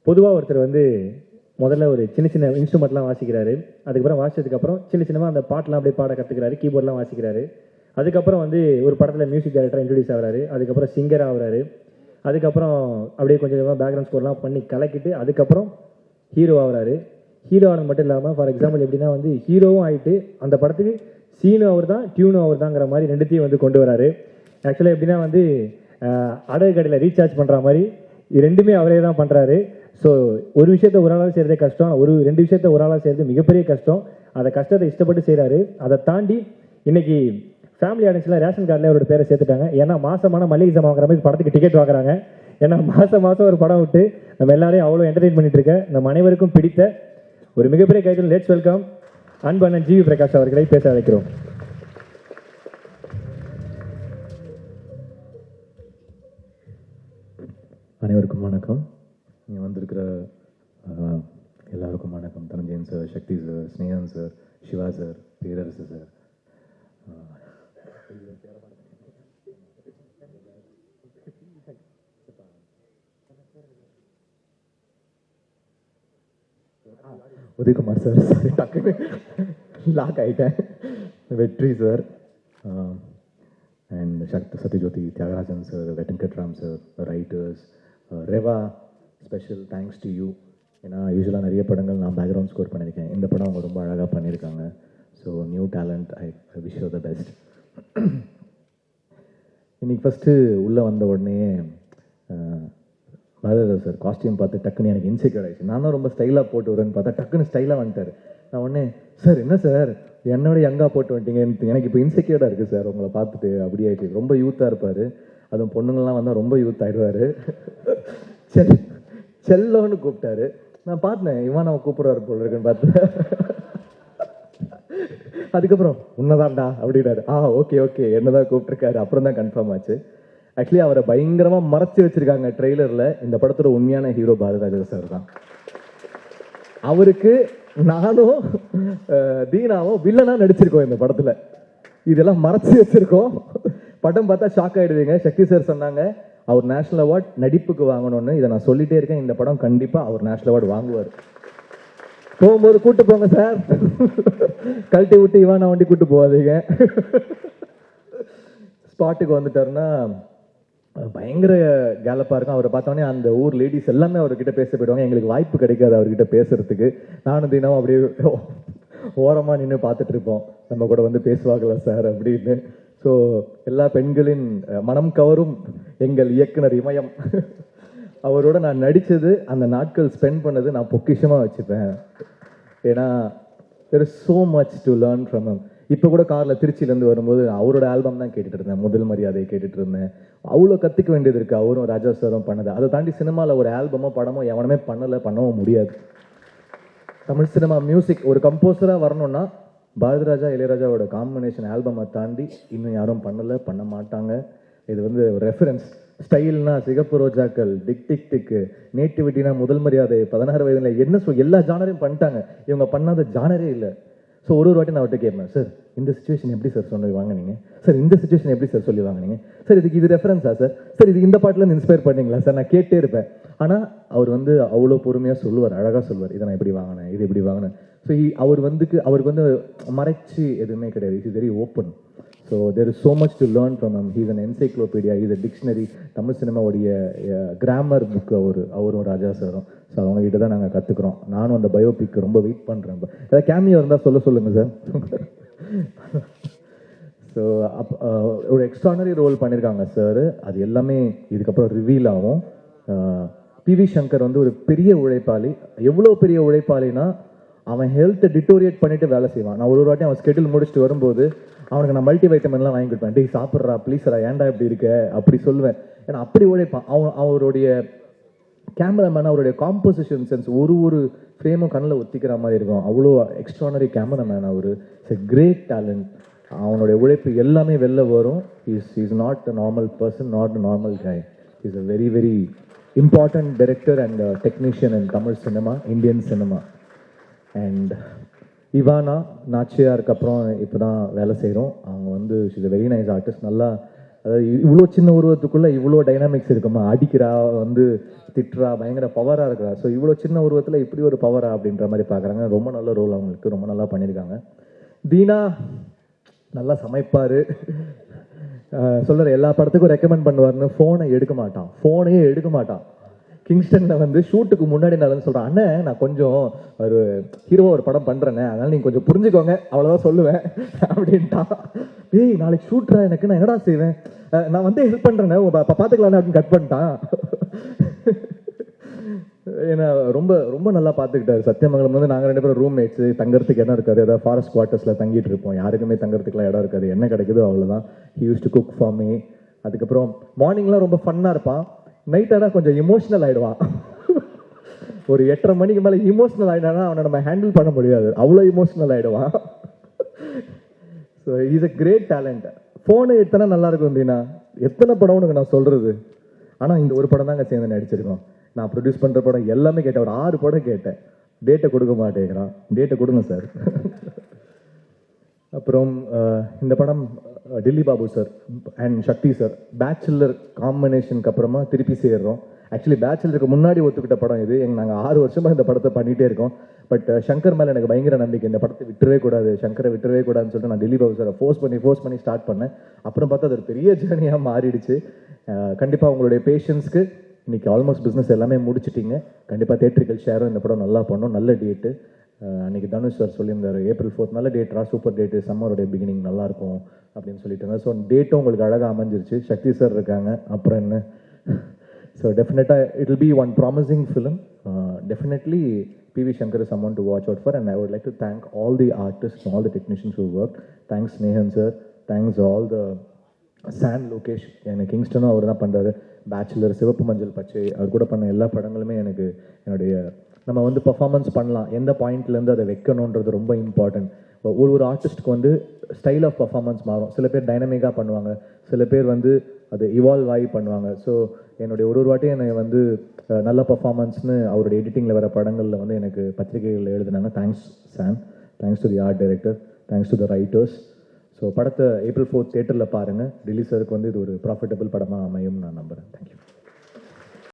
பொதுவாக ஒருத்தர் வந்து முதல்ல ஒரு சின்ன சின்ன இன்ஸ்ட்ருமெண்ட்லாம் வாசிக்கிறாரு. அதுக்கப்புறம் வாசிச்சதுக்கப்புறம் சின்ன சின்னமாக அந்த பாட்டெலாம் அப்படியே பாட கற்றுக்கிறாரு, கீபோர்ட்லாம் வாசிக்கிறாரு. அதுக்கப்புறம் வந்து ஒரு படத்தில் மியூசிக் டைரக்டராக இன்ட்ரடியூஸ் ஆகிறாரு. அதுக்கப்புறம் சிங்கர் ஆகுறாரு. அதுக்கப்புறம் அப்படியே கொஞ்சம் கொஞ்சமாக பேக்ரவுண்ட் ஸ்கோர்லாம் பண்ணி கலக்கிட்டு அதுக்கப்புறம் ஹீரோ ஆகுறாரு. ஹீரோ ஆனது மட்டும் இல்லாமல் ஃபார் எக்ஸாம்பிள் எப்படின்னா வந்து ஹீரோவும் ஆகிட்டு அந்த படத்துக்கு சீனும் அவர் தான், டியூனும் அவர் தாங்கிற மாதிரி ரெண்டுத்தையும் வந்து கொண்டு வராரு. ஆக்சுவலாக எப்படின்னா வந்து அடகு கடையில் ரீசார்ஜ் பண்ணுற மாதிரி இது ரெண்டுமே அவரே தான் பண்ணுறாரு. ஸோ ஒரு விஷயத்த ஒரு ஆளாக செய்கிறதே கஷ்டம், ரெண்டு விஷயத்த ஒரு ஆளாக செய்கிறது மிகப்பெரிய கஷ்டம். அந்த கஷ்டத்தை இஷ்டப்பட்டு செய்கிறாரு. அதை தாண்டி இன்னைக்கு ஃபேமிலி ஆடியன்ஸில் ரேஷன் கார்டில் அவரோட பேரை சேர்த்துட்டாங்க. ஏன்னா மாதமான மளிகை சாமான் வாங்குற மாதிரி படத்துக்கு டிக்கெட் வாங்குறாங்க. ஏன்னா மாதம் ஒரு படம் விட்டு நம்ம எல்லாரையும் அவ்வளோ என்டர்டெயின் பண்ணிட்டு இருக்க நம்ம அனைவருக்கும் பிடித்த ஒரு மிகப்பெரிய கைது. லெட்ஸ் வெல்கம் அன்பண்ணன் ஜிவி பிரகாஷ் அவர்களை பேச அழைக்கிறோம். அனைவருக்கும் வணக்கம். இங்கே வந்திருக்கிற எல்லாருக்கும் வணக்கம். Dhananjayan sir, Sakthi sir, Snehan sir, Siva sir, Perarasu sir, Udhayakumar sir, டக்குன்னு லாக் ஆகிட்டேன், Vetri sir, and Sathyajyothi Thyagarajan sir, Venkatram sir, writers, Reva, special thanks to you. ஏன்னா யூஸ்வலாக நிறைய படங்கள் நான் பேக்ரவுண்ட் ஸ்கோர் பண்ணியிருக்கேன். இந்த படம் அவங்க ரொம்ப அழகாக பண்ணியிருக்காங்க. So new talent, I wish you the best. இன்னைக்கு ஃபஸ்ட்டு உள்ளே வந்த உடனே பாரதிராஜ் சார் காஸ்டியூம் பார்த்து டக்குன்னு எனக்கு இன்செக்யூர் ஆகிடுச்சு. நான் தான் ரொம்ப ஸ்டைலாக போட்டு வரேன்னு பார்த்தா டக்குன்னு ஸ்டைலாக வந்துட்டார். நான் உடனே சார் என்ன சார் என்னோட யங்காக போட்டு வந்துட்டீங்க, எனக்கு இப்போ இன்செக்யூர்டாக இருக்குது சார் உங்களை பார்த்துட்டு. அப்படி ஆகிடுச்சு. ரொம்ப யூத்தாக இருப்பார். அதுவும் பொண்ணுங்கள்லாம் வந்தால் ரொம்ப யூத் ஆகிடுவார். செல்லோன்னு கூப்பிட்டாரு. நான் பார்த்தேன் இவன் அவன் கூப்பிட்றாரு போல இருக்குன்னு பார்த்தேன். அதுக்கப்புறம் உன்னதான்டா அப்படின்னாரு. ஓகே ஓகே என்னதான் கூப்பிட்டுருக்காரு. அப்புறம் தான் கன்ஃபார்ம் ஆச்சு. ஆக்சுவலி அவரை பயங்கரமாக மறைச்சி வச்சிருக்காங்க ட்ரெய்லரில். இந்த படத்தோட உண்மையான ஹீரோ பாரதிராஜா சார் தான். அவருக்கு நானும் தீனாவும் வில்லனா நடிச்சிருக்கோம் இந்த படத்தில். இதெல்லாம் மறைச்சி வச்சிருக்கோம். படம் பார்த்தா ஷாக் ஆகிடுவீங்க. சக்தி சார் சொன்னாங்க அவர் நேஷனல் அவார்ட் நடிப்புக்கு வாங்கணும்னு. இதை நான் சொல்லிட்டே இருக்கேன். இந்த படம் கண்டிப்பாக அவர் நேஷனல் அவார்டு வாங்குவார். போகும்போது கூட்டு போங்க சார், கழட்டி விட்டு இவான வண்டி கூட்டு போகாதீங்க. ஸ்பாட்டுக்கு வந்துட்டாருன்னா பயங்கர கேலப்பாக இருக்கும். அவரை பார்த்தோன்னே அந்த ஊர் லேடிஸ் எல்லாமே அவர்கிட்ட பேச போயிடுவாங்க. எங்களுக்கு வாய்ப்பு கிடைக்காது அவர்கிட்ட பேசுறதுக்கு. நானும் தினமும் அப்படியே ஓரமாக நின்று பார்த்துட்டு இருப்போம், நம்ம கூட வந்து பேசுவாங்களா சார் அப்படின்னு. ஸோ எல்லா பெண்களின் மனம் கவரும் எங்கள் இயக்குனர் இமயம் அவரோட நான் நடித்தது, அந்த நாட்கள் ஸ்பெண்ட் பண்ணது நான் பொக்கிஷமாக வச்சுப்பேன். ஏன்னா there is so much to learn from him. இப்போ கூட காரில் திருச்சியிலேருந்து வரும்போது அவரோட ஆல்பம் தான் கேட்டுட்டு இருந்தேன். முதல் மரியாதையை கேட்டுட்டு இருந்தேன். அவ்வளோ கற்றுக்க வேண்டியது இருக்குது. அவரும் ராஜா சாரும் பண்ணது. அதை தாண்டி சினிமாவில் ஒரு ஆல்பமோ படமோ எவனுமே பண்ணவும் முடியாது. தமிழ் சினிமா மியூசிக் ஒரு கம்போசராக வரணும்னா பாரதிராஜா இளையராஜாவோட காம்பினேஷன் ஆல்பமை தாண்டி இன்னும் யாரும் பண்ண மாட்டாங்க. இது வந்து ஒரு ரெஃபரன்ஸ். ஸ்டைல்னா சிகப்பு ரோஜாக்கள், டிக் டிக் டிக்கு, நேட்டிவிட்டினா முதல் மரியாதை, 16 வயதுல என்ன எல்லா ஜானரையும் பண்ணிட்டாங்க. இவங்க பண்ணாத ஜானரே இல்லை. ஸோ ஒரு வாட்டி நான் அவர்கிட்ட கேட்பேன், சார் இந்த சுச்சுவேஷன் எப்படி சார் சொல்லி வாங்கினீங்க சார், இந்த சுச்சுவேஷன் எப்படி சார் சொல்லி வாங்கினீங்க சார், இது ரெஃபரன்ஸா சார் இது இந்த பாட்டில் இன்ஸ்பயர் பண்ணீங்களா சார், நான் கேட்டே இருப்பேன். ஆனால் அவர் வந்து அவ்வளோ பொறுமையாக சொல்லுவார், அழகாக சொல்லுவார். இதை நான் எப்படி வாங்கினேன், இது எப்படி வாங்கினேன். ஸோ அவருக்கு வந்து மறைச்சி எதுவுமே கிடையாது. It is very open. So there is so much to learn from him. He's an encyclopedia, is a dictionary. Tamil சினிமாவுடைய கிராமர் புக்கு அவரும் ராஜா சாரும். ஸோ அவங்ககிட்ட தான் நாங்கள் கற்றுக்குறோம். நானும் அந்த பயோபிக் ரொம்ப வெயிட் பண்ணுறேன். ஏதாவது கேமியோ இருந்தால் சொல்லுங்கள் சார். ஸோ ஒரு எக்ஸ்ட்ரானரி ரோல் பண்ணியிருக்காங்க சார். அது எல்லாமே இதுக்கப்புறம் ரிவீல் ஆகும். பிவி சங்கர் வந்து ஒரு பெரிய உழைப்பாளி. எவ்வளோ பெரிய உழைப்பாளினா அவன் ஹெல்த்தை டிட்டோரியேட் பண்ணிட்டு வேலை செய்வான். நான் ஒரு வாட்டி அவன் ஸ்கெடியூல் முடிச்சுட்டு வரும்போது அவனுக்கு நான் மல்டி வைட்டமின்லாம் வாங்கி கொடுப்பேன். டே சாப்பிட்றா ப்ளீஸ்ரா, ஏன்டா இப்படி இருக்க அப்படி சொல்லுவேன். ஏன்னா அப்படி உழைப்பான். அவருடைய கேமராமேன், அவருடைய காம்போசிஷன் சென்ஸ் ஒரு ஃப்ரேமும் கண்ணில் ஒத்திக்கிற மாதிரி இருக்கும். அவ்வளோ எக்ஸ்ட்ரானரி கேமராமேன் அவர். It's a great talent. அவனுடைய உழைப்பு எல்லாமே வெளில வரும். Is not a normal person, not a normal guy. Is a very very important director and technician in Tamil cinema, Indian cinema. And Ivana நாச்சியாருக்கு அப்புறம் இப்போ தான் வேலை செய்கிறோம். அவங்க வந்து she's a very nice artist. நல்லா அதாவது இவ்வளோ சின்ன உருவத்துக்குள்ள இவ்வளோ டைனாமிக்ஸ் இருக்குமா, அடிக்கிறா வந்து திட்டுறா, பயங்கர பவராக இருக்கிறா. ஸோ இவ்வளோ சின்ன உருவத்தில் இப்படி ஒரு பவரா அப்படின்ற மாதிரி பார்க்குறாங்க. ரொம்ப நல்ல ரோல் அவங்களுக்கு, ரொம்ப நல்லா பண்ணியிருக்காங்க. தீனா நல்லா சமைப்பார், சொல்கிற எல்லா படத்துக்கும் ரெக்கமெண்ட் பண்ணுவார்னு ஃபோனையே எடுக்க மாட்டான். கிங்ஸ்டனில் வந்து ஷூட்டுக்கு முன்னாடி நான் சொல்கிறேன், அண்ணன் நான் கொஞ்சம் ஒரு ஹீரோவாக ஒரு படம் பண்ணுறேன்னே, அதனால் நீங்கள் கொஞ்சம் புரிஞ்சுக்கோங்க, அவ்வளோதான் சொல்லுவேன் அப்படின்ட்டான். ஏய் நாளைக்கு ஷூட்ரா, எனக்கு நான் என்னடா செய்வேன், நான் வந்து ஹெல்ப் பண்ணுறேன்னு பார்த்துக்கலான்னு அப்படின்னு கட் பண்ணிட்டான். ஏன்னா ரொம்ப ரொம்ப நல்லா பார்த்துக்கிட்டாரு. சத்தியமங்கலம் வந்து நாங்கள் 2 பேரும் ரூம்மேட்ஸு, தங்கறதுக்கு இடம் இருக்காது, ஏதாவது ஃபாரஸ்ட் குவார்ட்டர்ஸில் தங்கிட்டு இருப்போம், யாருக்குமே தங்கறதுக்குலாம் இடம் இருக்காது, என்ன கிடைக்குதோ அவ்வளோதான். He use to cook for me. அதுக்கப்புறம் மார்னிங்லாம் ரொம்ப ஃபன்னாக இருப்பான், நைட் ஆனால் கொஞ்சம் இமோஷனல் ஆகிடுவான். ஒரு 8:30 மணிக்கு மேலே இமோஷனல் ஆகிட்டானா அவனை நம்ம ஹேண்டில் பண்ண முடியாது, அவ்வளோ இமோஷனல் ஆகிடுவான். So is a great talent. ஃபோனை எடுத்தனா நல்லா இருக்கும் தீனா, எத்தனை படம் உனக்கு நான் சொல்கிறது, ஆனால் இந்த ஒரு படம் தாங்க சேர்ந்து நடிச்சிருக்கோம். நான் ப்ரொடியூஸ் பண்ணுற படம் எல்லாமே கேட்டேன், ஒரு 6 படம் கேட்டேன், டேட்டை கொடுக்க மாட்டேங்கிறான், டேட்டை கொடுங்க சார். அப்புறம் இந்த படம் Dilli Babu sir and Sakthi sir bachelor காம்பினேஷனுக்கு அப்புறமா திருப்பி சேர்றோம். ஆக்சுவலி பேச்சுலருக்கு முன்னாடி ஒத்துக்கிட்ட படம் இது. நாங்கள் 6 வருஷமாக இந்த படத்தை பண்ணிகிட்டே இருக்கோம். பட் சங்கர் மேலே எனக்கு பயங்கர நம்பிக்கை, இந்த படத்தை விட்டுறவே கூடாது, சங்கரை விட்டுறவே கூடாதுன்னு சொல்லிட்டு நான் டில்லி பாபு சாரை ஃபோர்ஸ் பண்ணி ஸ்டார்ட் பண்ணேன். அப்புறம் பார்த்தா அது ஒரு பெரிய ஜேர்னியாக மாறிடுச்சு. கண்டிப்பாக உங்களுடைய பேஷன்ஸ்க்கு இன்னைக்கு ஆல்மோஸ்ட் பிஸ்னஸ் எல்லாமே முடிச்சிட்டிங்க. கண்டிப்பாக தேட்ரிக்கல் ஷேரும் இந்த படம் நல்லா பண்ணோம், நல்ல டேட்டு. அன்றைக்கி தனுஷ் சார் சொல்லியிருந்தார், April 4th நல்ல டேட்ரா, சூப்பர் டேட்டு, சம்மருடைய பிகினிங் நல்லாயிருக்கும் அப்படின்னு சொல்லிட்டு. ஸோ டேட்டும் உங்களுக்கு அழகாக அமைஞ்சிருச்சு. சக்தி சார் இருக்காங்க, அப்புறம் என்ன. ஸோ டெஃபினட்டாக it will be one promising film. Definitely PV Shankar is someone to watch out for, and I would like to thank all the artists, all the technicians who worked. Thanks Nehan sir, thanks all the Sean Lokesh, எனக்கு கிங்ஸ்டனும் அவர் தான் பண்ணுறாரு. Bachelor, சிவப்பு மஞ்சள் பச்சை, அவர் கூட பண்ண எல்லா படங்களுமே எனக்கு என்னுடைய நம்ம வந்து பர்ஃபார்மன்ஸ் பண்ணலாம், எந்த பாயிண்ட்லேருந்து அதை வைக்கணுன்றது ரொம்ப இம்பார்ட்டன்ட். ஒரு ஆர்டிஸ்ட்டுக்கு வந்து ஸ்டைல் ஆஃப் பர்ஃபார்மன்ஸ் மாறும். சில பேர் டைனமிக்காக பண்ணுவாங்க, சில பேர் வந்து அது இவால்வ் ஆகி பண்ணுவாங்க. ஸோ என்னுடைய ஒரு வாட்டியும் என்னை வந்து நல்ல பர்ஃபார்மன்ஸ்னு அவருடைய எடிட்டிங்கில் வர படங்களில் வந்து எனக்கு பத்திரிகைகளில் எழுதினாங்க. Thanks Sean, thanks to the art director, thanks to the writers. So படத்தை April 4th தேட்டரில் பாருங்கள். ரிலீஸருக்கு வந்து இது ஒரு ப்ராஃபிட்டபிள் படமாக அமையும் நான் நம்புகிறேன். தேங்க்யூ.